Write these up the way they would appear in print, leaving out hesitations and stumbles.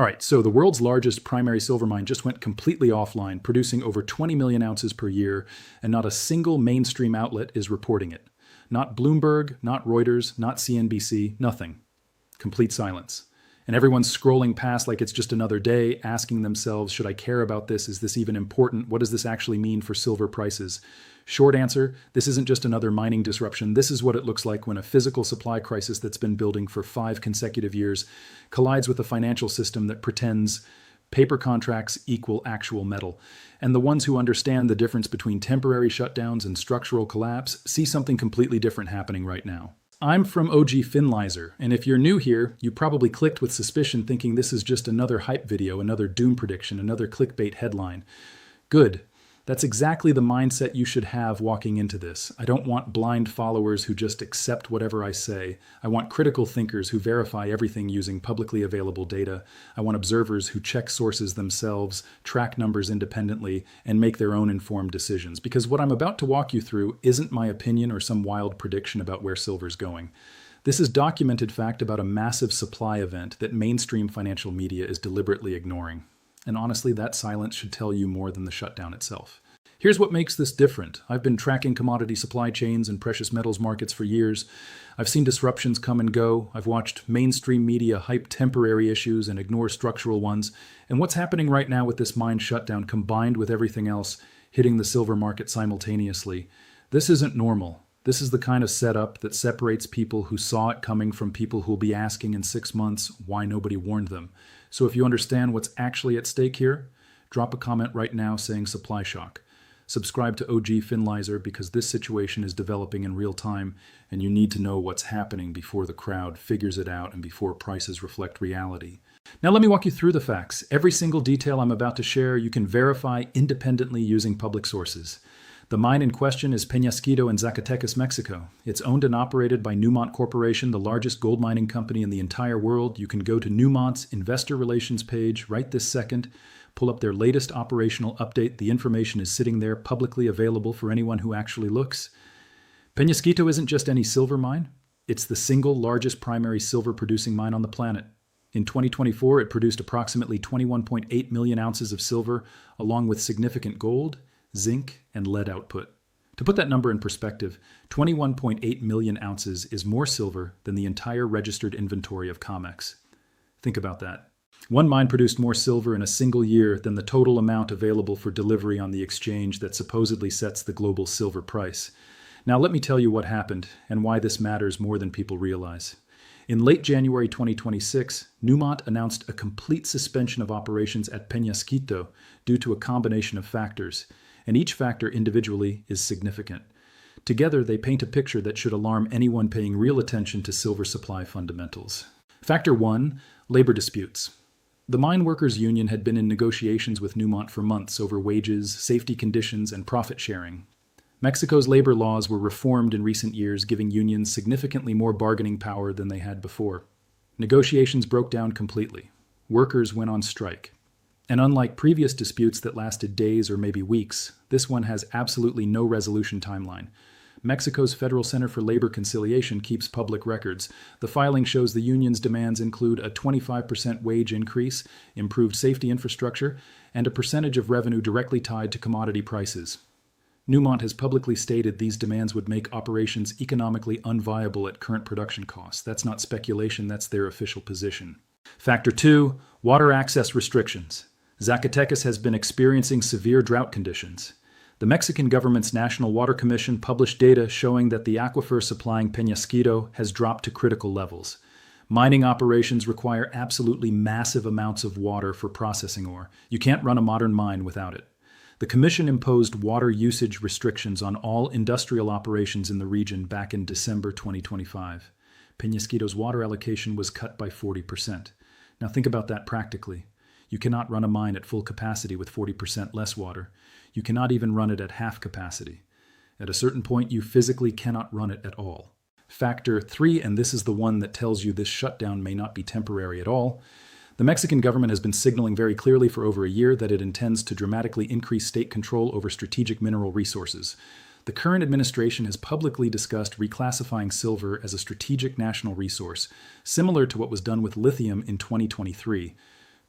All right, so the world's largest primary silver mine just went completely offline, producing over 20 million ounces per year, and not a single mainstream outlet is reporting it. Not Bloomberg, not Reuters, not CNBC, nothing. Complete silence. And everyone's scrolling past like it's just another day, asking themselves, should I care about this? Is this even important? What does this actually mean for silver prices? Short answer, this isn't just another mining disruption. This is what it looks like when a physical supply crisis that's been building for 5 consecutive years collides with a financial system that pretends paper contracts equal actual metal. And the ones who understand the difference between temporary shutdowns and structural collapse see something completely different happening right now. I'm from OG Finlyzer, and if you're new here, you probably clicked with suspicion thinking this is just another hype video, another doom prediction, another clickbait headline. Good. That's exactly the mindset you should have walking into this. I don't want blind followers who just accept whatever I say. I want critical thinkers who verify everything using publicly available data. I want observers who check sources themselves, track numbers independently, and make their own informed decisions. Because what I'm about to walk you through isn't my opinion or some wild prediction about where silver's going. This is documented fact about a massive supply event that mainstream financial media is deliberately ignoring. And honestly, that silence should tell you more than the shutdown itself. Here's what makes this different. I've been tracking commodity supply chains and precious metals markets for years. I've seen disruptions come and go. I've watched mainstream media hype temporary issues and ignore structural ones. And what's happening right now with this mine shutdown combined with everything else hitting the silver market simultaneously, this isn't normal. This is the kind of setup that separates people who saw it coming from people who'll be asking in 6 months why nobody warned them. So if you understand what's actually at stake here, drop a comment right now saying supply shock. Subscribe to OG Finlyzer because this situation is developing in real time and you need to know what's happening before the crowd figures it out and before prices reflect reality. Now let me walk you through the facts. Every single detail I'm about to share you can verify independently using public sources. The mine in question is Peñasquito in Zacatecas, Mexico. It's owned and operated by Newmont Corporation, the largest gold mining company in the entire world. You can go to Newmont's investor relations page right this second, pull up their latest operational update. The information is sitting there publicly available for anyone who actually looks. Peñasquito isn't just any silver mine. It's the single largest primary silver producing mine on the planet. In 2024, it produced approximately 21.8 million ounces of silver, along with significant gold, zinc, and lead output. To put that number in perspective, 21.8 million ounces is more silver than the entire registered inventory of COMEX. Think about that. One mine produced more silver in a single year than the total amount available for delivery on the exchange that supposedly sets the global silver price. Now let me tell you what happened and why this matters more than people realize. In late January 2026, Newmont announced a complete suspension of operations at Peñasquito due to a combination of factors, and each factor individually is significant. Together, they paint a picture that should alarm anyone paying real attention to silver supply fundamentals. Factor 1, labor disputes. The mine workers' union had been in negotiations with Newmont for months over wages, safety conditions, and profit sharing. Mexico's labor laws were reformed in recent years, giving unions significantly more bargaining power than they had before. Negotiations broke down completely. Workers went on strike. And unlike previous disputes that lasted days or maybe weeks, this one has absolutely no resolution timeline. Mexico's Federal Center for Labor Conciliation keeps public records. The filing shows the union's demands include a 25% wage increase, improved safety infrastructure, and a percentage of revenue directly tied to commodity prices. Newmont has publicly stated these demands would make operations economically unviable at current production costs. That's not speculation, that's their official position. Factor 2, water access restrictions. Zacatecas has been experiencing severe drought conditions. The Mexican government's National Water Commission published data showing that the aquifer supplying Peñasquito has dropped to critical levels. Mining operations require absolutely massive amounts of water for processing ore. You can't run a modern mine without it. The commission imposed water usage restrictions on all industrial operations in the region back in December 2025. Peñasquito's water allocation was cut by 40%. Now think about that practically. You cannot run a mine at full capacity with 40% less water. You cannot even run it at half capacity. At a certain point, you physically cannot run it at all. Factor 3, and this is the one that tells you this shutdown may not be temporary at all. The Mexican government has been signaling very clearly for over a year that it intends to dramatically increase state control over strategic mineral resources. The current administration has publicly discussed reclassifying silver as a strategic national resource, similar to what was done with lithium in 2023.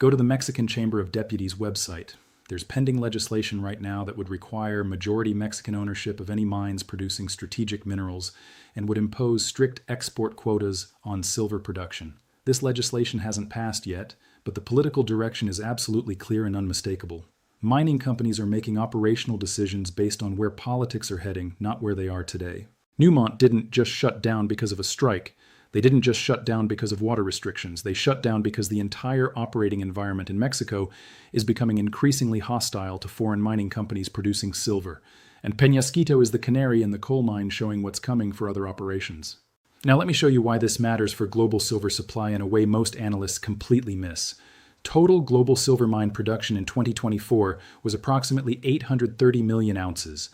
Go to the Mexican Chamber of Deputies website. There's pending legislation right now that would require majority Mexican ownership of any mines producing strategic minerals and would impose strict export quotas on silver production. This legislation hasn't passed yet, but the political direction is absolutely clear and unmistakable. Mining companies are making operational decisions based on where politics are heading, not where they are today. Newmont didn't just shut down because of a strike. They didn't just shut down because of water restrictions. They shut down because the entire operating environment in Mexico is becoming increasingly hostile to foreign mining companies producing silver. And Peñasquito is the canary in the coal mine showing what's coming for other operations. Now let me show you why this matters for global silver supply in a way most analysts completely miss. Total global silver mine production in 2024 was approximately 830 million ounces.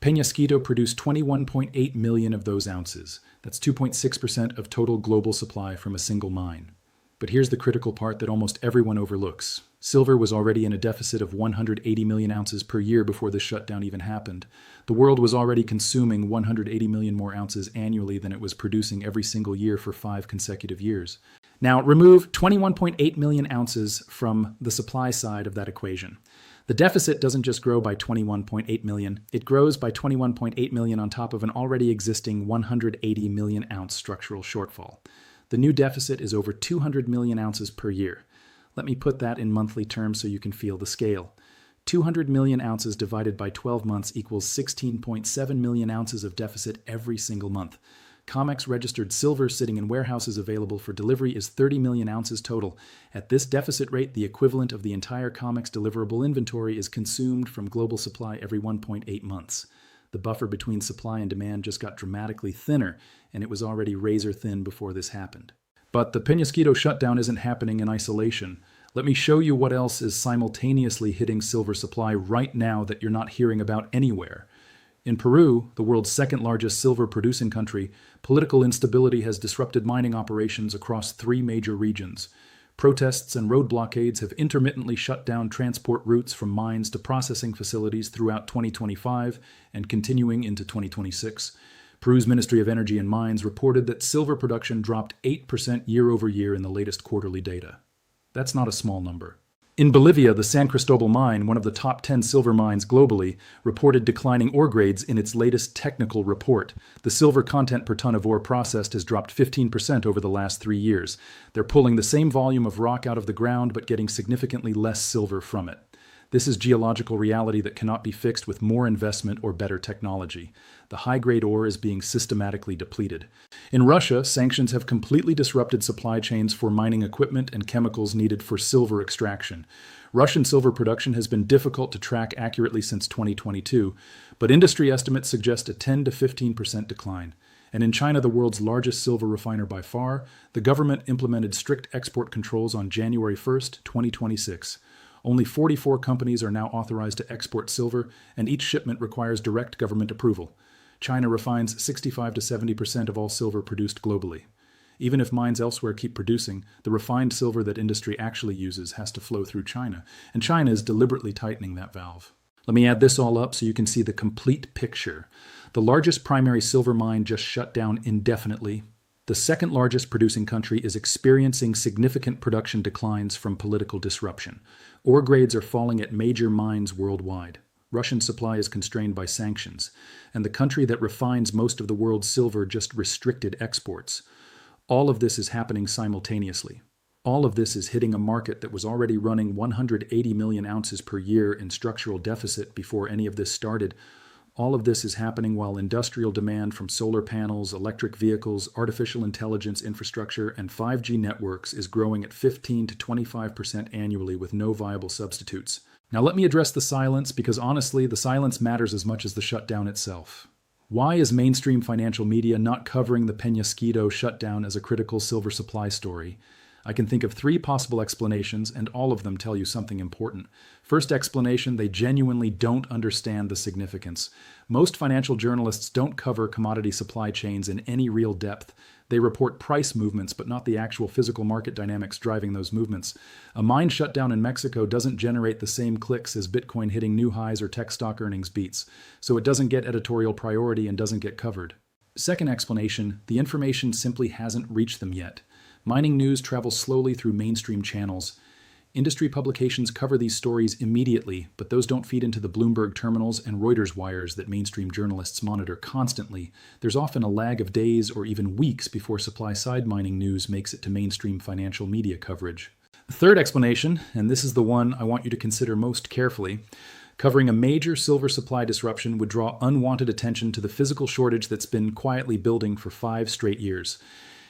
Peñasquito produced 21.8 million of those ounces. That's 2.6% of total global supply from a single mine. But here's the critical part that almost everyone overlooks. Silver was already in a deficit of 180 million ounces per year before this shutdown even happened. The world was already consuming 180 million more ounces annually than it was producing every single year for 5 consecutive years. Now, remove 21.8 million ounces from the supply side of that equation. The deficit doesn't just grow by 21.8 million, it grows by 21.8 million on top of an already existing 180 million ounce structural shortfall. The new deficit is over 200 million ounces per year. Let me put that in monthly terms so you can feel the scale. 200 million ounces divided by 12 months equals 16.7 million ounces of deficit every single month. COMEX registered silver sitting in warehouses available for delivery is 30 million ounces total. At this deficit rate, the equivalent of the entire COMEX deliverable inventory is consumed from global supply every 1.8 months. The buffer between supply and demand just got dramatically thinner, and it was already razor thin before this happened. But the Peñasquito shutdown isn't happening in isolation. Let me show you what else is simultaneously hitting silver supply right now that you're not hearing about anywhere. In Peru, the world's second largest silver producing country, political instability has disrupted mining operations across 3 major regions. Protests and road blockades have intermittently shut down transport routes from mines to processing facilities throughout 2025 and continuing into 2026. Peru's Ministry of Energy and Mines reported that silver production dropped 8% year over year in the latest quarterly data. That's not a small number. In Bolivia, the San Cristóbal mine, one of the top 10 silver mines globally, reported declining ore grades in its latest technical report. The silver content per ton of ore processed has dropped 15% over the last 3 years. They're pulling the same volume of rock out of the ground but getting significantly less silver from it. This is geological reality that cannot be fixed with more investment or better technology. The high-grade ore is being systematically depleted. In Russia, sanctions have completely disrupted supply chains for mining equipment and chemicals needed for silver extraction. Russian silver production has been difficult to track accurately since 2022, but industry estimates suggest a 10 to 15% decline. And in China, the world's largest silver refiner by far, the government implemented strict export controls on January 1st, 2026. Only 44 companies are now authorized to export silver, and each shipment requires direct government approval. China refines 65 to 70% of all silver produced globally. Even if mines elsewhere keep producing, the refined silver that industry actually uses has to flow through China, and China is deliberately tightening that valve. Let me add this all up so you can see the complete picture. The largest primary silver mine just shut down indefinitely. The second largest producing country is experiencing significant production declines from political disruption. Ore grades are falling at major mines worldwide. Russian supply is constrained by sanctions, and the country that refines most of the world's silver just restricted exports. All of this is happening simultaneously. All of this is hitting a market that was already running 180 million ounces per year in structural deficit before any of this started. All of this is happening while industrial demand from solar panels, electric vehicles, artificial intelligence infrastructure, and 5G networks is growing at 15 to 25% annually with no viable substitutes. Now let me address the silence, because honestly, the silence matters as much as the shutdown itself. Why is mainstream financial media not covering the Peñasquito shutdown as a critical silver supply story? I can think of 3 possible explanations, and all of them tell you something important. First explanation, they genuinely don't understand the significance. Most financial journalists don't cover commodity supply chains in any real depth. They report price movements, but not the actual physical market dynamics driving those movements. A mine shutdown in Mexico doesn't generate the same clicks as Bitcoin hitting new highs or tech stock earnings beats, so it doesn't get editorial priority and doesn't get covered. Second explanation, the information simply hasn't reached them yet. Mining news travels slowly through mainstream channels. Industry publications cover these stories immediately, but those don't feed into the Bloomberg terminals and Reuters wires that mainstream journalists monitor constantly. There's often a lag of days or even weeks before supply-side mining news makes it to mainstream financial media coverage. The third explanation, and this is the one I want you to consider most carefully, covering a major silver supply disruption would draw unwanted attention to the physical shortage that's been quietly building for 5 straight years.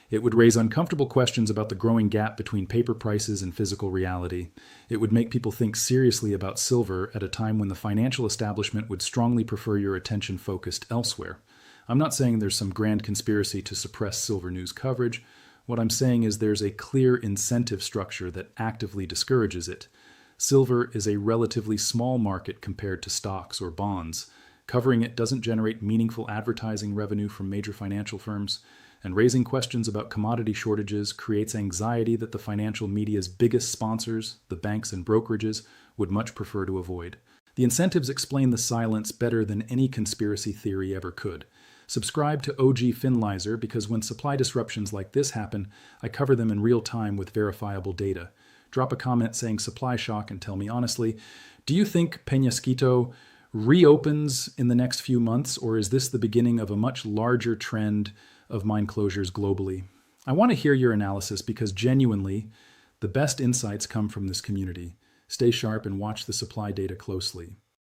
It would raise uncomfortable questions about the growing gap between paper prices and physical reality. It would make people think seriously about silver at a time when the financial establishment would strongly prefer your attention focused elsewhere. I'm not saying there's some grand conspiracy to suppress silver news coverage. What I'm saying is there's a clear incentive structure that actively discourages it. Silver is a relatively small market compared to stocks or bonds. Covering it doesn't generate meaningful advertising revenue from major financial firms. And raising questions about commodity shortages creates anxiety that the financial media's biggest sponsors, the banks and brokerages, would much prefer to avoid. The incentives explain the silence better than any conspiracy theory ever could. Subscribe to OG Finlyzer because when supply disruptions like this happen, I cover them in real time with verifiable data. Drop a comment saying supply shock and tell me honestly, do you think Peñasquito reopens in the next few months, or is this the beginning of a much larger trend of mine closures globally? I want to hear your analysis because genuinely, the best insights come from this community. Stay sharp and watch the supply data closely.